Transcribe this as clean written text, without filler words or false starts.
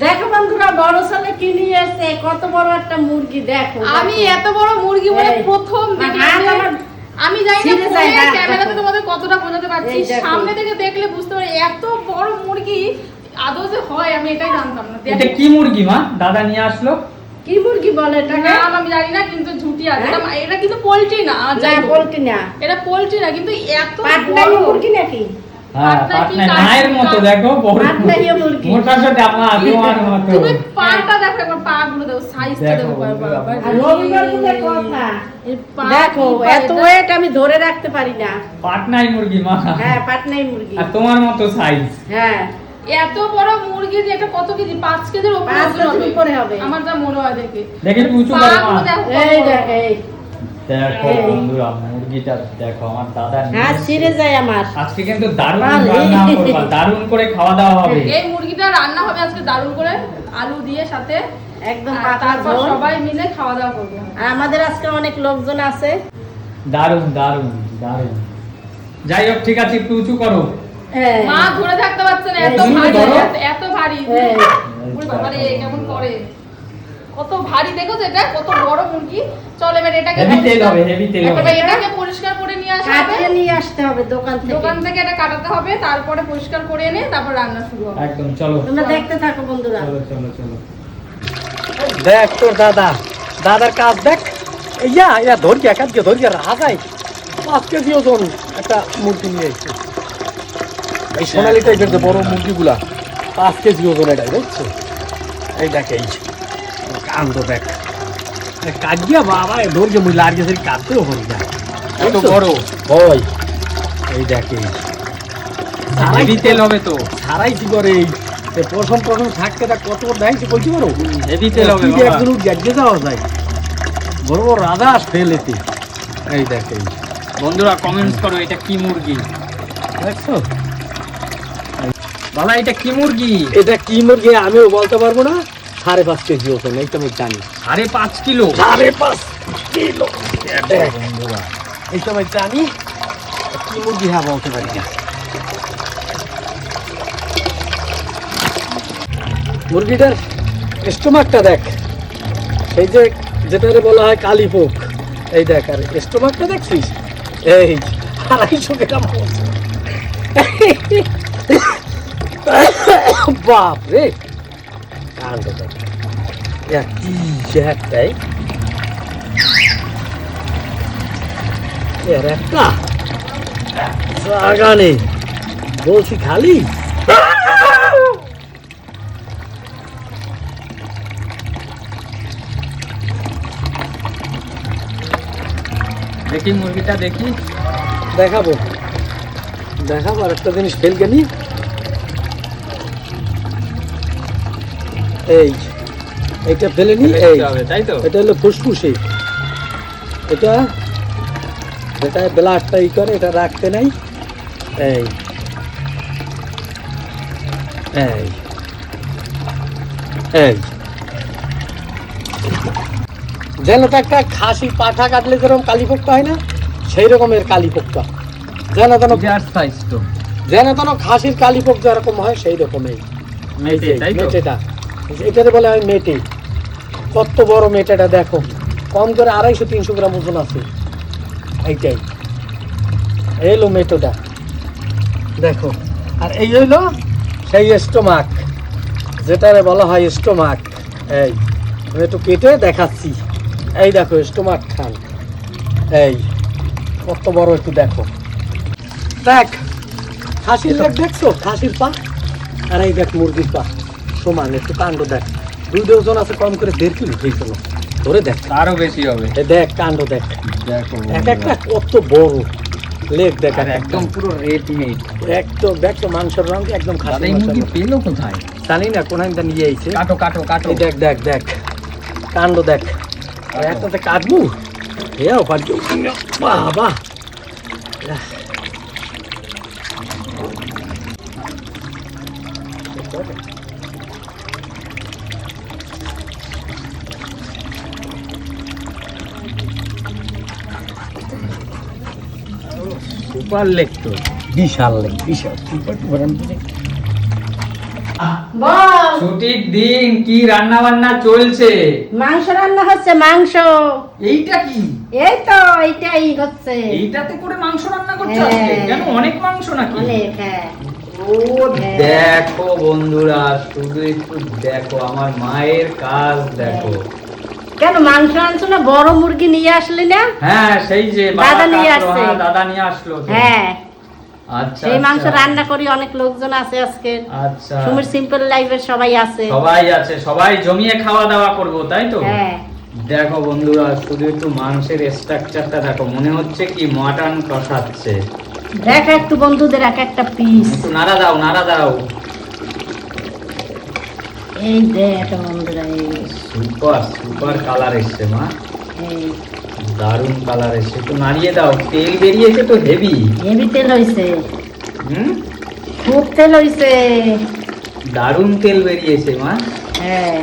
দেখো বন্ধুরা, বড় ছেলে কি নিয়ে এসেছে, কত বড় একটা মুরগি। দেখো আমি এত বড় মুরগি বলে প্রথম আমি জানি না ক্যামেরাতে তোমাদের কতটা বোঝাতে পারছি, সামনে থেকে দেখলে বুঝতে পারি এত বড় মুরগি আদৌ যে হয় আমি এটাই জানতাম না। এটা কি মুরগি মা দাদা নিয়ে আসলো? কি মুরগি বলে এটা? নাম আমি জানি না, কিন্তু ঝুটি আছে। এটা কিন্তু পোল্ট্রি না। পোল্ট্রি না, এটা পোল্ট্রি না, কিন্তু এত পাটনাই মুরগি নাকি? হ্যাঁ, পাটনা নায়ের মতো দেখো, বড় পাটনাই মুরগি, মোটা সোটা মা তোমার মতো। তুমি পাটা দেখো, একবার পা গুলো দেখো, সাইজটা দেখো বাবা। আর রবিবার বলে কথা, দেখো এত ওয়েট আমি ধরে রাখতে পারি না। পাটনাই মুরগি মা। হ্যাঁ, পাটনাই মুরগি, আর তোমার মতো সাইজ। হ্যাঁ, এত বড় মুরগি যে এটা কত কেজি? 5 কেজির উপরে হবে আমার যা মনে হয়। দেখে একটু উঁচু করো মা। এই দেখ, এই দেখো বন্ধুরা, মুরগিটা দেখো আমার দাদা নিয়ে হাত ছিঁড়ে যায় আমার। আজকে কিন্তু দারুণ রান্না করবা, দারুণ করে খাওয়া দাওয়া হবে। এই মুরগিটা রান্না হবে আজকে দারুণ করে, আলু দিয়ে সাথে একদম তারপর সবাই মিলে খাওয়া দাওয়া করব। আর আমাদের আজকে অনেক লোকজন আছে। দারুণ দারুণ দারুণ। যাই হোক, ঠিক আছে, একটু উঁচু করো। মা ধরে থাকতে পারছে না, এত ভারী, এত ভারী। ওরে বাবা রে, কেমন করে, কত ভারী দেখো তো, এটা কত বড় মুরগি। চল এবার এটাকে হেভি তেল হবে, হেভি তেল হবে। এটাকে পরিষ্কার করে নিয়ে আসতে হবে, কাটে নিয়ে আসতে হবে দোকান থেকে এটা কাটাতে হবে, তারপরে পরিষ্কার করে এনে তারপর রান্না শুরু হবে। একদম, চলো তোমরা দেখতে থাকো বন্ধুরা। চলো চলো চলো। দেখ তোর দাদার কাজ দেখ। ইয়া ইয়া ধরিয়া কাটকে ধরিয়া রাখাই 5 কেজি ওজন একটা মুরগি নিয়ে এসেছে। এই সোনালি টাইপের যে বড় মুরগিগুলা 5 কেজি ওজন, এটা দেখছো? এই দেখ, এই কান্দ দেখ, কাটিয়া বাবা ধরিয়া মুই লাড়িয়ে ধরে কাটতেও হরি না, এত বড় হয়। এই দেখ, এই হেভি তেল হবে তো। সারাইছি করে এই প্রথম থাকতে কত দেখছি বলছি পারো, হেভি তেল হবে বাবা। একজন গ্যাড্ডে যাওয়া যায়, বড় বড় রাধা ফেলেতে। এই দেখ, এই বন্ধুরা কমেন্টস করো, এটা কি মুরগি দেখছো? বাবা এটা কি মুরগি? এটা কি মুরগি আমিও বলতে পারবো না। 5.5 কেজি ওজন, এই তো আমি জানি। 5.5 কিলো। 5.5 কিলো বন্ধুরা, এই তো আমি জানি। কি মুরগি হ্যাঁ বলতে পারি না। মুরগিটার স্টোমাকটা দেখ, এই যে যেটারে বলা হয় কালীপোক। এই দেখ, আর স্টোমাকটা দেখছিস? এই 250 গ্রাম। বাপ রে, কাণ্ড দেখ, কি একটাই এর একটা জায়গা নেই বলছি, খালি দেখি মুরগিটা দেখি। দেখাবো আর একটা জিনিস ফেলকে নি। এইটা ফেলে নি, তাই তো। এটা হলো ফুসফুসে, এটা যেটা ব্লাডটা ই করে, এটা রাখতে নাই। এই এই এই যেন তো একটা খাসি পাঠা কাটলে যেরকম কালীপোকটা হয় না, সেই রকমের কালীপোকটা। যেন সাইজ তো, যেন খাসির কালীপোক যেরকম হয় সেই রকমই মেটেটা, এটাতে বলে হয় মেটে। কত বড় মেটেটা দেখো, কম করে 250-300 গ্রাম ওজন আছে। এইটাই এলো মেটোটা দেখো। আর এই হইলো সেই স্টোমাক, যেটারে বলা হয় স্টোমাক। এই আমি একটু কেটে দেখাচ্ছি। এই দেখো স্টোমাক খান, এই কত বড়, একটু দেখো। দেখ খাসির লেগ দেখছো, খাসির পা, আর এই দেখ মুরগির পা সমান। একটু কাণ্ড দেখ, 2 ওজন আছে, কম করে 1.5 কিলো হয়েছিল। ধরে দেখ, আরো বেশি হবে। দেখ কাণ্ড দেখ, দেখো এক একটা কত বড় লেগ দেখ, একদম পুরো রেড মিট। একদম দেখছো মাংসের রঙ একদম খাসি। এই মুরগি পেলো কোথায় জানি না, কোন একটা নিয়ে আইছে। কাটো কাটো কাটো। এই দেখ দেখ দেখ কাণ্ড দেখ, আর একটাতে কাটবো হেও পারছো বাবা। সুপার লেগ তো, বিশাল লেগ, বিশাল। বল, ছুটির দিন কি রান্না বান্না চলছে? মাংস রান্না হচ্ছে, মাংস। এইটা কি? এই তো এইটাই হচ্ছে। এইটাতে করে মাংস রান্না করছো হ্যাঁ। আজকে? কেন, অনেক মাংস নাকি? অনেক, হ্যাঁ। ও দেখো বন্ধুরা, শুধু একটু দেখো আমার মায়ের কাজ দেখো। কেন মাংস আনছো না? বড় মুরগি নিয়ে আসলি না? হ্যাঁ, সেই যে বাবা দাদা নিয়ে কাটলো, আসছে। হ্যাঁ, দাদা নিয়ে আসলো তো। হ্যাঁ, আচ্ছা সেই মাংস আচ্ছা। রান্না করি, অনেক লোকজন আছে আজকে। আচ্ছা, সুমির সিম্পল লাইফের সবাই আছে। সবাই আছে, সবাই জমিয়ে খাওয়া দাওয়া করবো তাই তো? হ্যাঁ, দেখো বন্ধুরা, শুধু একটু মাংসের স্ট্রাকচারটা দেখো, মনে হচ্ছে কি মাটন কষাচ্ছে। দেখ একটু বন্ধুদের এক একটা পিস। একটু নাড়া দাও, নাড়া দাও। এই দেখ বন্ধুরা, এই সুপার সুপার কালার এসছে মা, এই দারুণ কালার এসছে। একটু নাড়িয়ে দাও, তেল বেরিয়েছে তো হেভি। হেভি তেল হইছে, হুম, খুব তেল হইছে। দারুণ তেল বেরিয়েছে মা। হ্যাঁ,